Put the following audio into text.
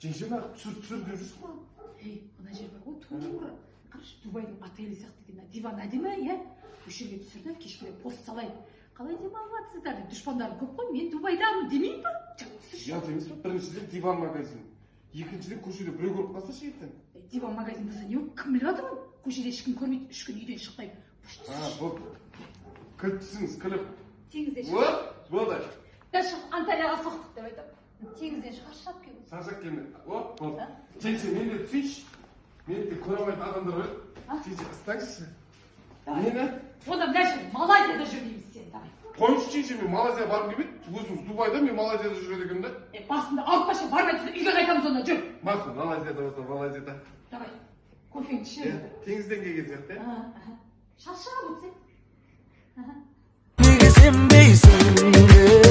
жеңшеме түсір деп жүрсің ба? Мына жер бар ғой, тура. Қарашы, Дубайдың отелі сияқты деген диван әдемі, иә? Осы жерге түсірді, кешкіле пост салайын. Қалай демалыватсыздар деп, дұшпандарым көп қой, мен Дубайдамын демеймін ба? Ұят емес па? Біріншіден диван магазин. Екіншіден көшеде біреу көріп қалса ше ертең. Диван магазин болса не кім біліп жатыр ғой? Көшеде ешкім көрмейді, 3 күн үйден шықпаймын. Бұл кілтісіңіз, кіліп. Теңізден шығып. Болды. Дәшім Анталияға соқтық деп айтам. Теңізден шаршап келдім. Шаршап келме. Болды. Жеңше, мен де түсейінші. Мен де көре алмайтын адамдар бар. Жеңше, ыстаңызшы. Мені? Одан дәшім Малайзияда жүр дейміз сен, давай. Қойыңшы жеңше, мен Малайзияға барғым келмейді. Өзіңіз Дубайда, мен Малайзияда жүреді екенмін да. Басында алып қаша, бармай тұрса үйге қайтамыз онда, жүр. Мақұл, Малайзияда болса, Малайзияда. Давай, кофеңді ішеміз. Теңізден келген сияқты, Шаршаған өтсек. Неге сенбейсің?